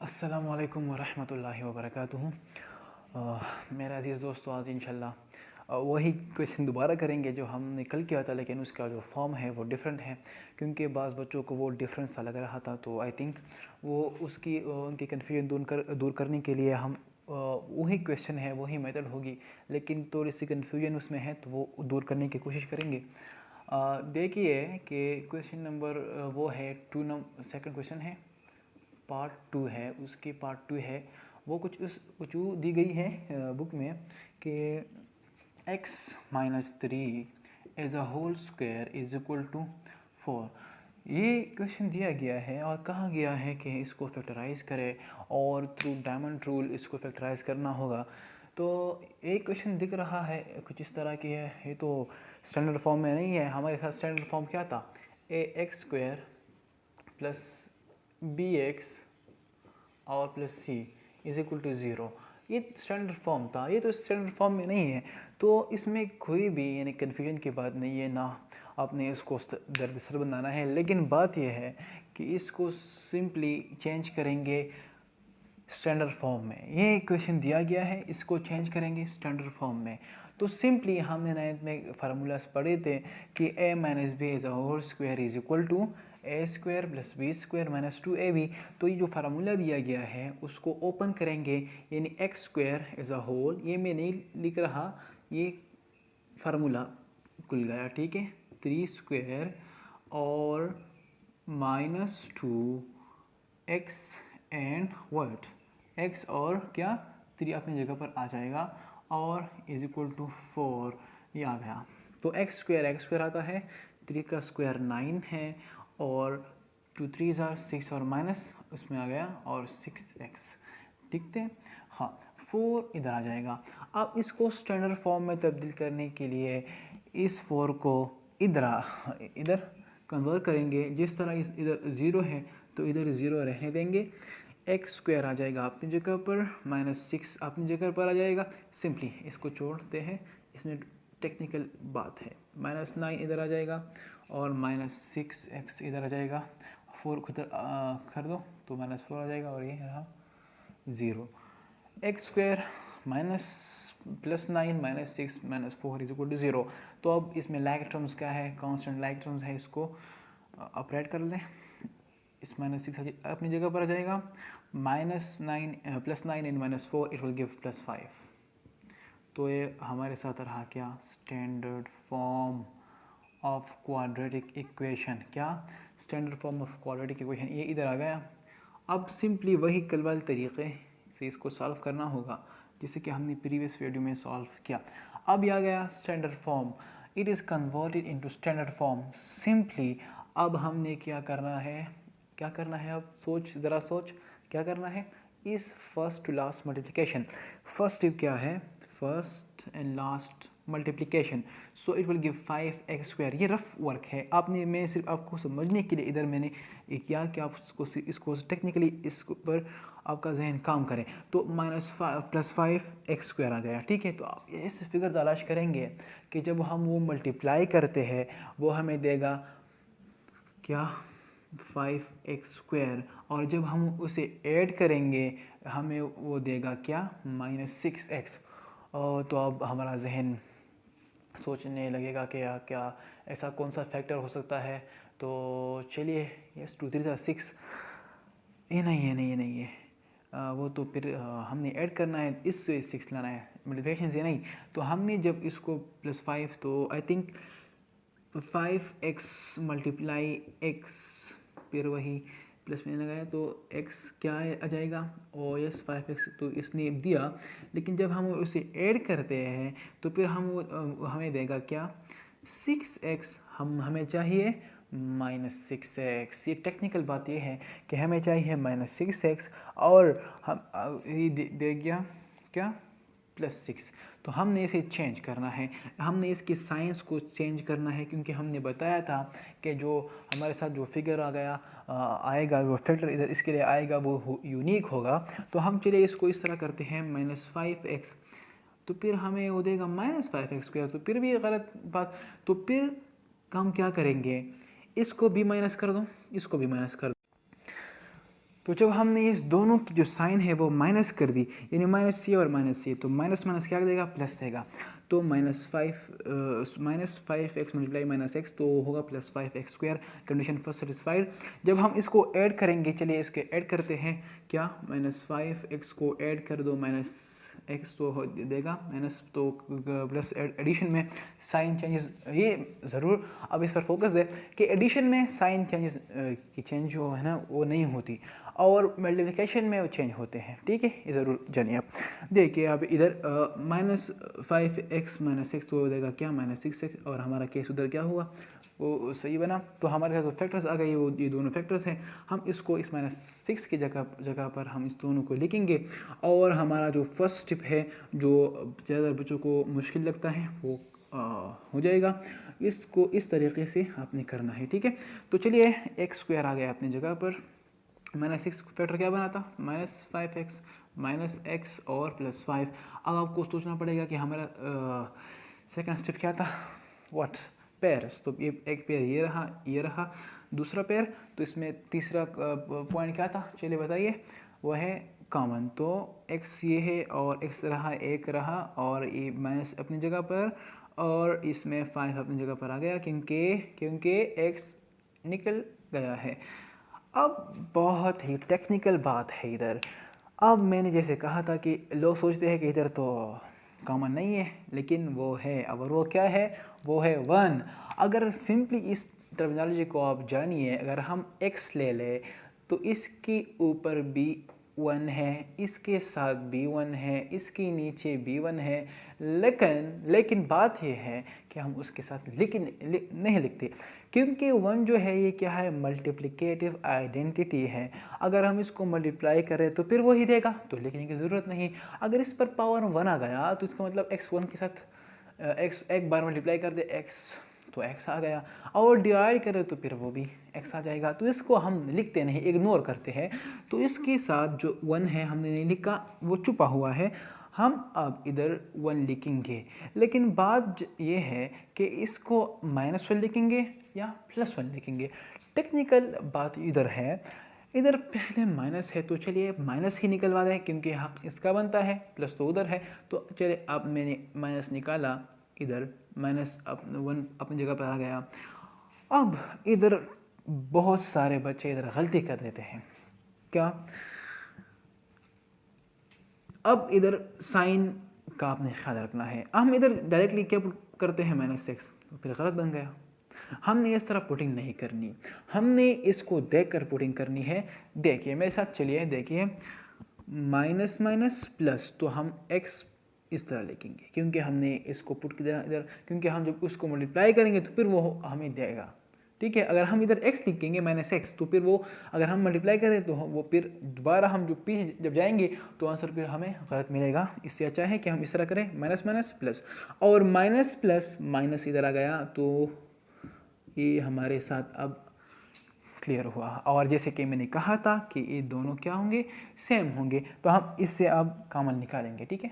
अस्सलामुअलैकुम वरहमतुल्लाहि वबरकातुहू। मेरे अज़ीज़ दोस्तों, आज इंशाल्लाह वही क्वेश्चन दोबारा करेंगे जो हमने कल किया था, लेकिन उसका जो फॉर्म है वो डिफरेंट है क्योंकि बाज़ बच्चों को वो डिफरेंट सा लग रहा था। तो आई थिंक वो उनकी कन्फ्यूजन दूर करने के लिए हम वही क्वेश्चन है, वही मेथड होगी, लेकिन थोड़ी सी कन्फ्यूजन उसमें है तो वो दूर करने की कोशिश करेंगे। देखिए कि क्वेश्चन नंबर वो है सेकंड क्वेश्चन है, पार्ट टू है, उसकी पार्ट टू है वो कुछ दी गई है बुक में कि x minus 3 as a whole square is equal to 4। ये क्वेश्चन दिया गया है और कहा गया है कि इसको फैक्टराइज करें और थ्रू डायमंड रूल इसको फैक्टराइज करना होगा। तो एक क्वेश्चन दिख रहा है कुछ इस तरह की है। ये तो स्टैंडर्ड फॉर्म में नहीं है, हमारे साथ स्टैंडर्ड फॉर्म क्या था, a x square plus b x और plus c is equal to zero. ये स्टैंडर्ड फॉर्म था, ये तो स्टैंडर्ड फॉर्म में नहीं है, तो इसमें कोई भी यानी कन्फ्यूजन की बात नहीं है, ना आपने इसको दरदसर बनाना है। लेकिन बात यह है कि इसको सिंपली चेंज करेंगे स्टैंडर्ड फॉर्म में। ये क्वेश्चन दिया गया है, इसको चेंज करेंगे स्टैंडर्ड फॉर्म में। तो सिंपली हमने नाइन्थ में फार्मूलाज पढ़े थे कि a minus b as a whole square is equal to a square plus b square minus 2ab। तो ये जो फार्मूला दिया गया है उसको ओपन करेंगे, यानी x square as a whole, ये मैं नहीं लिख रहा, ये फार्मूला खुल गया, ठीक है। 3 स्क्वायर और -2x एंड वर्ड x और क्या 3 अपनी जगह पर आ जाएगा और इज इक्वल टू 4, ये आ गया। तो एक्स स्क्वायर आता है, 3 का स्क्वायर 9 है और 2 3 ज़ार 6 और माइनस उसमें आ गया और 6x, ठीक है। हाँ, 4 इधर आ जाएगा। अब इसको स्टैंडर्ड फॉर्म में तब्दील करने के लिए इस 4 को इधर कन्वर्ट करेंगे। जिस तरह इधर 0 है तो इधर 0 रहने देंगे। एक्स स्क्वायर आ जाएगा अपनी जगह पर, -6 अपनी जगह पर आ जाएगा। सिंपली इसको छोड़ते हैं, इसमें टेक्निकल बात है। -9 इधर आ जाएगा और -6x इधर आ जाएगा। 4 को इधर कर दो तो -4 आ जाएगा और ये रहा 0। X square minus plus 9 -6 -4 is equal to 0। तो अब इसमें लाइक टर्म्स क्या है, कांस्टेंट लाइक टर्म्स है, इसको अपरेट कर लें। इस -6 अपनी जगह पर आ जाएगा। -9 plus 9 in -4 it will give +5। तो ये हमारे साथ रहा क्या, standard form of quadratic equation. क्या standard form of quadratic equation, ये इधर आ गया। अब सिंपली वही कल वाले तरीके से इसको सॉल्व करना होगा जिसे कि हमने प्रीवियस वीडियो में सॉल्व किया। अब आ गया standard form, it is converted into standard form. Simply अब हमने क्या करना है, अब ज़रा सोच क्या करना है। इस first to last multiplication, first step क्या है, first and last multiplication. So it will give 5x square. ये रफ वर्क है, मैं सिर्फ आपको समझने के लिए इधर मैंने किया कि आप इसको टेक्निकली इस पर आपका जहन काम करें। तो +5x स्क्वायर आ गया, ठीक है। तो आप ऐसे फिगर तलाश करेंगे कि जब हम वो मल्टीप्लाई करते हैं वो हमें देगा क्या, 5x स्क्वायर, और जब हम उसे ऐड करेंगे हमें वो देगा क्या, -6x। तो अब हमारा जहन सोचने लगेगा कि क्या ऐसा कौन सा फैक्टर हो सकता है। तो चलिए, यस 2 3 6, ये नहीं है। वो तो फिर हमने ऐड करना है, इससे 6 लाना है, मल्टीप्लिकेशन से नहीं। तो हमने जब इसको +5, तो I think 5x multiply x, फिर वही प्लस में लगाया तो x क्या आ जाएगा, ओ यस 5x तो इसने दिया। लेकिन जब हम उसे ऐड करते हैं तो फिर हमें देगा क्या, 6x। हमें चाहिए -6x। ये टेक्निकल बात ये है कि हमें चाहिए -6x और हम ये दे गया क्या, +6। तो हमने इसे चेंज करना है, हमने इसकी साइंस को चेंज करना है, क्योंकि हमने बताया था कि जो हमारे साथ जो फिगर आएगा वो फैक्टर इधर इसके लिए आएगा वो यूनिक होगा। तो हम चलिए इसको इस तरह करते हैं, -5x, तो फिर हमें वो देगा -5x स्क्वायर। तो फिर भी गलत बात, तो फिर हम क्या करेंगे, इसको भी माइनस कर दो, इसको भी माइनस कर दो। तो जब हमने इस दोनों की जो साइन है वो माइनस कर दी, यानी माइनस ये और माइनस ये, तो माइनस माइनस क्या देगा, प्लस देगा। तो -5 मल्टीप्लाई -x तो होगा +5x²। Condition first satisfied. जब हम इसको ऐड करेंगे, चलिए इसके ऐड करते हैं, क्या -5x को ऐड कर दो, -x तो देगा माइनस, तो प्लस एडिशन में साइन चेंजेस, ये ज़रूर अब इस पर फोकस दे कि एडिशन में साइन चेंजेस की चेंज जो है ना वो नहीं होती, और मल्टीप्लिकेशन में वो चेंज होते हैं, ठीक है, ये ज़रूर जानिए आप। देखिए अब इधर -5x - x तो देगा क्या, -6x, और हमारा केस उधर क्या हुआ, वो सही बना। तो हमारे पास जो फैक्टर्स आ गए वो ये दोनों फैक्टर्स हैं। हम इसको इस -6 की जगह पर हम इस दोनों को लिखेंगे, और हमारा जो फर्स्ट स्टेप है जो ज़्यादा बच्चों को मुश्किल लगता है वो हो जाएगा। इसको इस तरीके से आपने करना है, ठीक है। तो चलिए x² आ गया अपनी जगह पर, -6 फैक्टर क्या बना था, -5x -x और +5। अब आपको सोचना पड़ेगा कि हमारा सेकंड स्टेप क्या था, व्हाट, पेयर्स। तो ये एक पेयर ये रहा दूसरा पेयर। तो इसमें तीसरा पॉइंट क्या था, चलिए बताइए, वह है कॉमन। तो x ये है और x रहा, एक रहा, और ये माइनस अपनी जगह पर, और इसमें 5 अपनी जगह पर आ गया, क्योंकि x निकल गया है। अब बहुत ही टेक्निकल बात है इधर। अब मैंने जैसे कहा था कि लोग सोचते हैं कि इधर तो कॉमन नहीं है, लेकिन वो है। अब वो क्या है, वो है 1। अगर सिंपली इस टर्मिनोलॉजी को आप जानिए, अगर हम x ले लें तो इसके ऊपर भी 1 है, इसके साथ भी 1 है, इसके नीचे भी 1 है, लेकिन बात यह है कि हम उसके साथ नहीं लिखते, क्योंकि 1 जो है ये क्या है, मल्टीप्लिकेटिव आइडेंटिटी है। अगर हम इसको मल्टीप्लाई करें तो फिर वही देगा, तो लिखने की ज़रूरत नहीं। अगर इस पर पावर 1 आ गया तो इसका मतलब x1 के साथ x एक बार मल्टीप्लाई कर दे x, तो x आ गया, और डिवाइड करें तो फिर वो भी x आ जाएगा। तो इसको हम लिखते नहीं, इग्नोर करते हैं। तो इसके साथ जो 1 है हमने नहीं लिखा, वो छुपा हुआ है, हम अब इधर 1 लिखेंगे। लेकिन बात ये है कि इसको -1 लिखेंगे या +1 लिखेंगे। टेक्निकल बात इधर है, इधर पहले माइनस है तो चलिए माइनस ही निकलवा दें, क्योंकि हक इसका बनता है, प्लस तो उधर है। तो चलिए अब मैंने माइनस निकाला, इधर -1 अपनी जगह पर आ गया। अब इधर बहुत सारे बच्चे इधर गलती कर देते हैं, क्या, अब इधर साइन का आपने ख्याल रखना है। हम इधर डायरेक्टली क्या करते हैं, -6, तो फिर गलत बन गया। हमने इस तरह पुटिंग नहीं करनी, हमने इसको देखकर पुटिंग करनी है। देखिए मेरे साथ, चलिए देखिए, माइनस माइनस प्लस, तो हम x इस तरह लिखेंगे, क्योंकि हमने इसको पुट किया इधर, क्योंकि हम जब उसको मल्टीप्लाई करेंगे तो फिर वो हमें देगा, ठीक है। अगर हम इधर x लिखेंगे -x, तो फिर वो अगर हम मल्टीप्लाई करें तो वो फिर दोबारा हम जो पीछे जब जाएंगे तो आंसर फिर हमें गलत मिलेगा। इससे अच्छा है कि हम इस तरह करें, माइनस माइनस प्लस, और माइनस प्लस माइनस इधर आ गया, तो ये हमारे साथ अब क्लियर हुआ। और जैसे कि मैंने कहा था कि ये दोनों क्या होंगे, सेम होंगे, तो हम इससे अब कॉमन निकालेंगे, ठीक है।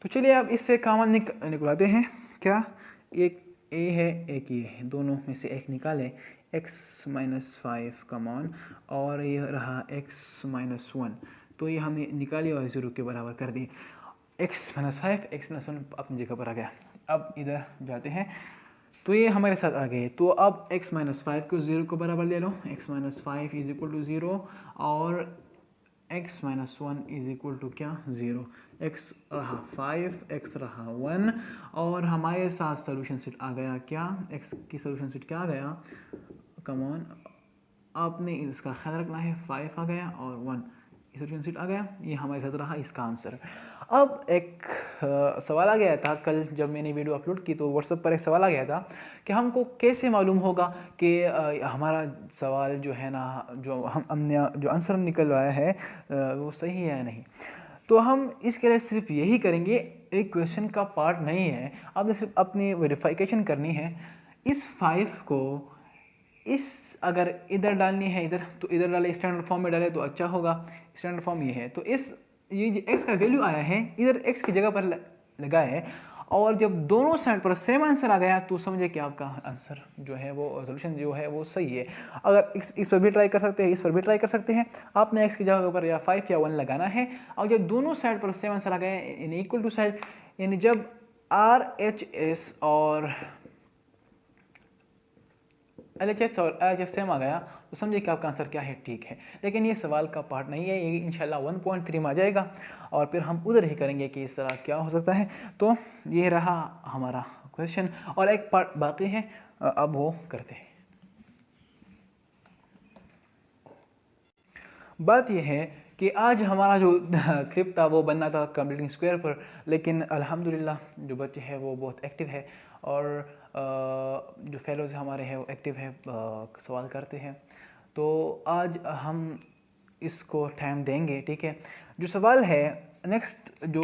तो चलिए अब इससे कॉमन निकलाते हैं। क्या, एक a है एक ये है, दोनों में से एक निकालें, x - 5 कॉमन, और ये रहा x - 1, तो ये हमने निकाली और 0 के बराबर कर दी। x - 5 x - 1 अपनी जगह पर आ गया। अब इधर जाते हैं, तो ये हमारे साथ आ गए। तो अब x - 5 को 0 को बराबर ले लो, x - 5 = 0, और x - 1 = क्या, 0। x रहा 5, x रहा 1, और हमारे साथ सोल्यूशन सेट आ गया क्या, x की सोल्यूशन सेट क्या आ गया, कम ऑन, आपने इसका ख्याल रखना है, 5 आ गया और 1 सोल्यूशन सेट आ गया, ये हमारे साथ रहा इसका आंसर। अब एक सवाल आ गया था कल जब मैंने वीडियो अपलोड की, तो व्हाट्सएप पर एक सवाल आ गया था कि हमको कैसे मालूम होगा कि हमारा सवाल जो है ना, जो हमने जो आंसर निकलवाया है वो सही है या नहीं। तो हम इसके लिए सिर्फ यही करेंगे, एक क्वेश्चन का पार्ट नहीं है, आपने सिर्फ अपनी वेरिफिकेशन करनी है। इस 5 को इस अगर इधर डालनी है इधर, तो इधर डाले, स्टैंडर्ड फॉर्म में डाले तो अच्छा होगा। स्टैंडर्ड फॉर्म ये है, तो इस ये जो x का वैल्यू आया है इधर x की जगह पर लगाए, और जब दोनों साइड पर सेम आंसर आ गया तो समझे कि आपका आंसर जो है वो सोल्यूशन जो है वो सही है। अगर इस पर भी ट्राई कर सकते हैं, इस पर भी ट्राई कर सकते हैं। आपने x की जगह पर या 5 या 1 लगाना है, और जब दोनों साइड पर सेम आंसर आ गया इन इक्वल टू साइड, यानी जब RHS और LHS और LHS सेम आ गया तो समझिए कि आपका आंसर क्या है, ठीक है। लेकिन ये सवाल का पार्ट नहीं है, ये इंशाल्लाह 1.3 में आ जाएगा और फिर हम उधर ही करेंगे कि इस तरह क्या हो सकता है। तो ये रहा हमारा क्वेश्चन और एक पार्ट बाकी है, अब वो करते हैं। बात यह है कि आज हमारा जो क्लिप था वो बनना था कंप्लीटिंग स्क्वायर पर, लेकिन अल्हम्दुलिल्लाह जो बच्चे हैं वो बहुत एक्टिव है और जो फेलोज़ हमारे हैं वो एक्टिव है, सवाल करते हैं। तो आज हम इसको टाइम देंगे, ठीक है। जो सवाल है नेक्स्ट जो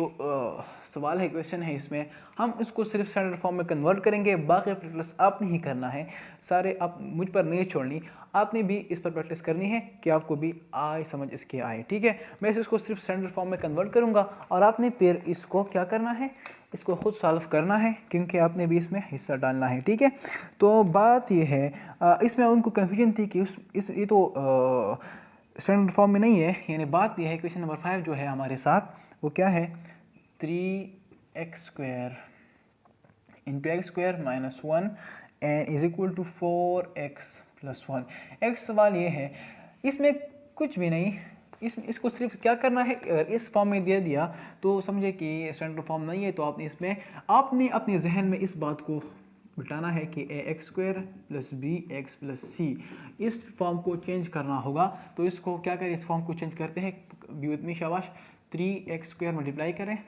सवाल है, क्वेश्चन है, इसमें हम इसको सिर्फ स्टैंडर्ड फॉर्म में कन्वर्ट करेंगे। बाकी प्रैक्टिस आपने ही करना है, सारे आप मुझ पर नहीं छोड़नी, आपने भी इस पर प्रैक्टिस करनी है कि आपको भी आए समझ इसके आए, ठीक है। मैं इसको सिर्फ स्टैंडर्ड फॉर्म में कन्वर्ट करूँगा और आपने फिर इसको क्या करना है, इसको खुद सॉल्व करना है, क्योंकि आपने भी इसमें हिस्सा डालना है, ठीक है। तो बात यह है, इसमें उनको कन्फ्यूजन थी कि ये तो स्टैंडर्ड फॉर्म में नहीं है। यानी बात यह है, क्वेश्चन नंबर 5 जो है हमारे साथ वो क्या है, 3x² into x² minus 1 and is equal to 4x plus 1। एक सवाल ये है, इसमें कुछ भी नहीं, इसको सिर्फ क्या करना है, अगर इस फॉर्म में दे दिया तो समझे कि स्टैंडर्ड फॉर्म नहीं है, तो आपने इसमें आपने अपने जहन में इस बात को बिठाना है कि ax² plus bx plus c, इस फॉर्म को चेंज करना होगा। तो इसको क्या करें, इस फॉर्म को चेंज करते हैं, बी विद मी शाबाश। 3x² मल्टीप्लाई करें,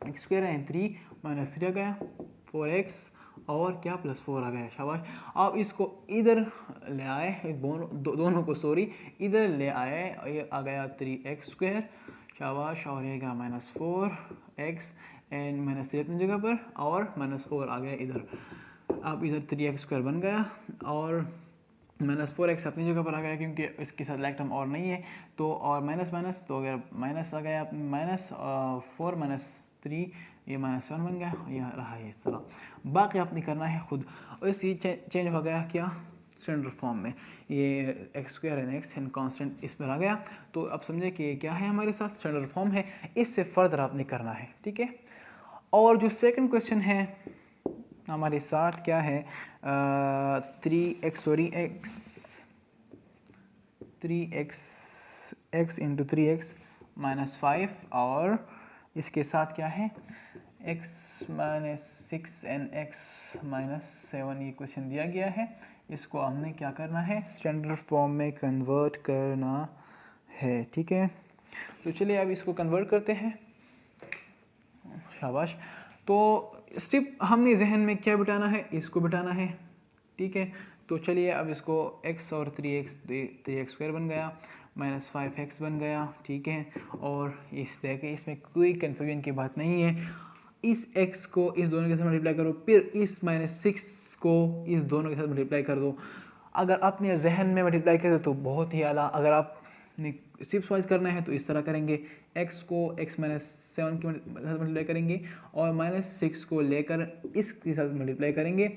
x² है 3 माइनस 3 आ गया 4x और क्या प्लस 4 आ गया, शाबाश। आप इसको इधर ले आए, दोनों को सॉरी इधर ले आए, ये आ गया 3x², शाबाश, और ये गया माइनस 4x एंड माइनस 3 अपनी जगह पर और माइनस 4 आ गया इधर। अब इधर 3x² बन गया और माइनस 4x अपनी जगह पर आ गया, क्योंकि इसके साथ लाइक टर्म और नहीं है, तो और माइनस माइनस, तो अगर माइनस आ गया माइनस 4 माइनस 3, ये माइनस 1 बन गया, यह रहा है इस तरह। बाकी आपने करना है खुद। और इसी चेंज हो गया क्या, स्टैंडर्ड फॉर्म में, ये x² and x and constant इस पर आ गया। तो अब समझे कि क्या है हमारे साथ स्टैंडर्ड फॉर्म है, इससे फर्दर आपने करना है, ठीक है। और जो सेकंड क्वेश्चन है हमारे साथ क्या है, 3x इंटू 3x माइनस 5 और इसके साथ क्या है x minus 6 and x minus 7, ये क्वेश्चन दिया गया है। इसको हमने क्या करना है, स्टैंडर्ड फॉर्म में कन्वर्ट करना है, ठीक है। तो चलिए अब इसको कन्वर्ट करते हैं, शाबाश। तो स्टेप हमने जहन में क्या बिठाना है, इसको बिठाना है, ठीक है। तो चलिए अब इसको x और 3x² बन गया, माइनस 5x बन गया, ठीक है। और इस तरह के इसमें कोई कन्फ्यूजन की बात नहीं है। इस x को इस दोनों के साथ मल्टीप्लाई करो, फिर इस माइनस 6 को इस दोनों के साथ मल्टीप्लाई कर दो। अगर आपने जहन में मल्टीप्लाई कर दो तो बहुत ही आला, अगर आपने स्टेप्स वाइज करना है तो इस तरह करेंगे, x को x माइनस 7 के साथ मल्टीप्लाई करेंगे और माइनस 6 को लेकर इसके साथ मल्टीप्लाई करेंगे,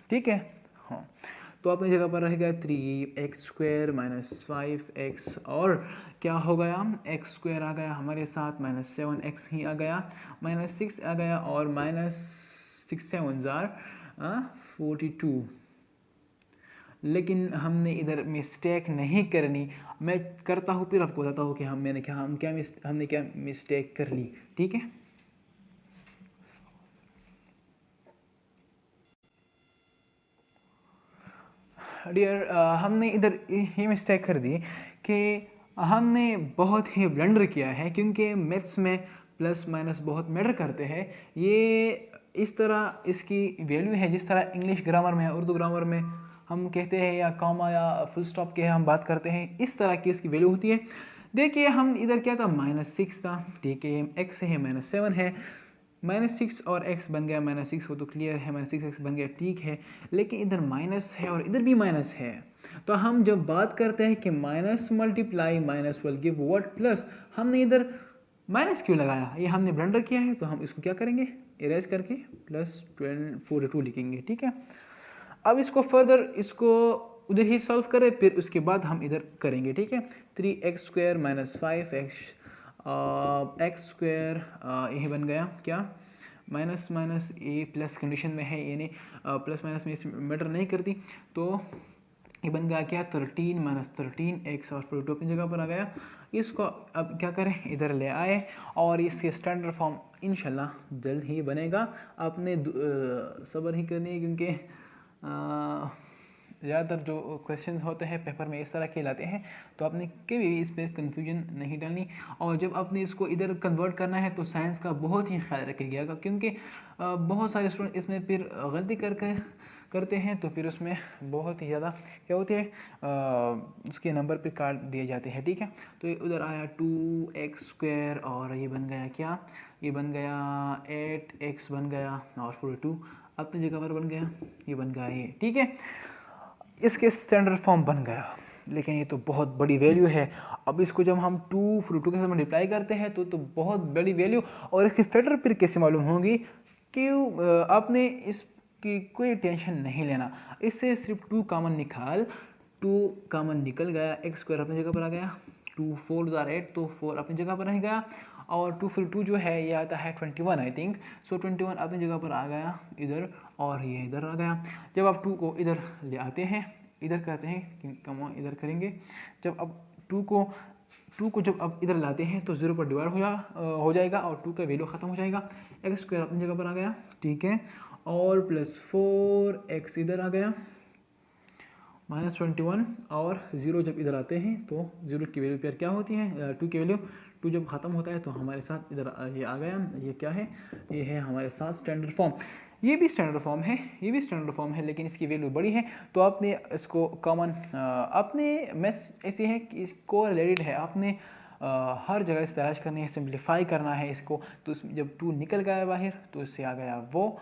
ठीक है। हाँ, तो अपनी जगह पर रहेगा 3x² माइनस 5x और क्या हो गया, x² आ गया हमारे साथ, माइनस 7x ही आ गया, माइनस 6 आ गया और माइनस 6 7 जार 42। लेकिन हमने इधर मिस्टेक नहीं करनी, मैं करता हूँ फिर आपको बताता हूँ कि हमने क्या मिस्टेक कर ली, ठीक है। डियर, हमने इधर ये मिस्टेक कर दी कि हमने बहुत ही ब्लंडर किया है, क्योंकि मैथ्स में प्लस माइनस बहुत मैटर करते हैं। ये इस तरह इसकी वैल्यू है जिस तरह इंग्लिश ग्रामर में, उर्दू ग्रामर में हम कहते हैं, या कॉमा या फुल स्टॉप के हम बात करते हैं, इस तरह की इसकी वैल्यू होती है। देखिए हम इधर क्या था, माइनस 6 था, ठीक है, x है माइनस 7 है, माइनस 6 और x बन गया माइनस 6, वो तो क्लियर है, माइनस 6x बन गया, ठीक है। लेकिन इधर माइनस है और इधर भी माइनस है, तो हम जब बात करते हैं कि minus multiply minus will give what, plus, हमने इधर माइनस क्यों लगाया, ये हमने ब्लंडर किया है, तो हम इसको क्या करेंगे, इरेज करके प्लस 42 लिखेंगे, ठीक है। अब इसको फर्दर इसको उधर ही सॉल्व करें, फिर उसके बाद हम इधर करेंगे, ठीक है। 3x² minus 5x x square, यही बन गया क्या, माइनस माइनस ए प्लस कंडीशन में है, यानी प्लस माइनस में इस मैटर नहीं करती, तो ये बन गया क्या 13 माइनस 13x और 42 अपनी जगह पर आ गया। इसको अब क्या करें, इधर ले आए और इसके स्टैंडर्ड फॉर्म इंशाल्लाह जल्द ही बनेगा। आपने सब्र ही करनी है, क्योंकि ज़्यादातर जो क्वेश्चन होते हैं पेपर में इस तरह के लाते हैं, तो आपने कभी भी इस पर कंफ्यूजन नहीं डालनी। और जब आपने इसको इधर कन्वर्ट करना है तो साइंस का बहुत ही ख्याल रखिएगा, क्योंकि बहुत सारे स्टूडेंट इसमें फिर गलती करते हैं, तो फिर उसमें बहुत ही ज़्यादा क्या होते हैं, उसके नंबर पे काट दिए जाते हैं, ठीक है। तो उधर आया 2x² और ये बन गया क्या, ये बन गया 8x बन गया और 42 अपनी जगह पर बन गया, ये बन गया ये, ठीक है। इसके स्टैंडर्ड फॉर्म बन गया, लेकिन ये तो बहुत बड़ी वैल्यू है। अब इसको जब हम 2 के साथ मल्टीप्लाई करते हैं तो बहुत बड़ी वैल्यू, और इसकी फैक्टर फिर कैसे मालूम होगी, कि आपने इसकी कोई टेंशन नहीं लेना, इससे सिर्फ 2 कॉमन निकाल, 2 कॉमन निकल गया, x² अपनी जगह पर आ गया, 2 4 8 तो 4 अपनी जगह पर रह गया, और 2 फिर 2 जो है ये आता है 21 आई थिंक, सो 21 अपनी जगह पर आ गया इधर, और ये इधर आ गया। जब आप 2 को इधर ले आते हैं, इधर करते हैं कम इधर करेंगे, जब अब 2 को जब अब इधर लाते हैं तो 0 पर डिवाइड हो जाएगा और 2 का वैल्यू ख़त्म हो जाएगा, x² अपनी जगह पर आ गया, ठीक है, और प्लस 4x इधर आ गया, माइनस 21, और 0 जब इधर आते हैं तो 0 की वैल्यू पर क्या होती है, 2 की वैल्यू, 2 जब ख़त्म होता है तो हमारे साथ इधर ये आ गया, ये क्या है, ये है हमारे साथ स्टैंडर्ड फॉर्म। ये भी स्टैंडर्ड फॉर्म है, ये भी स्टैंडर्ड फॉर्म है, लेकिन इसकी वैल्यू बड़ी है, तो आपने इसको कॉमन, आपने मैथ्स ऐसे है कि इसको रिलेटेड है, आपने हर जगह से तलाश करनी है, सिंप्लीफाई करना है इसको, तो जब 2 निकल गया बाहर तो इससे आ गया वो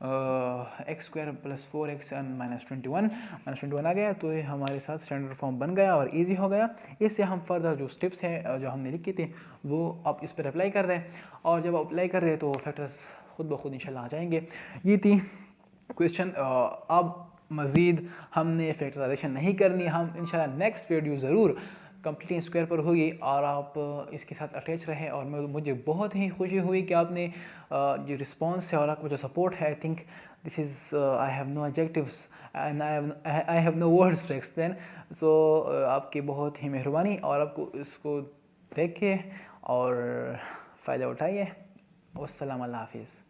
x² प्लस 4x माइनस 21 आ गया, तो ये हमारे साथ स्टैंडर्ड फॉर्म बन गया और इजी हो गया। इससे हम फर्दर जो स्टेप्स हैं जो हमने लिखे थे वो आप इस पर अप्लाई कर रहे हैं, और जब अप्लाई कर रहे हैं तो फैक्टर्स खुद ब खुद इंशाल्लाह आ जाएंगे। ये थी क्वेश्चन। अब मज़ीद हमने फैक्टराइजेशन नहीं करनी, हम इंशाल्लाह नेक्स्ट वीडियो ज़रूर कंप्लीट स्क्वायर पर होगी और आप इसके साथ अटैच रहे, और मुझे बहुत ही खुशी हुई कि आपने जो रिस्पांस है और आपका जो सपोर्ट है, I think this is, I have no adjectives and I have no words to explain, so आपकी बहुत ही मेहरबानी, और आपको इसको देख के और फ़ायदा उठाइए। वस्सलाम, अल्लाह हाफिज़।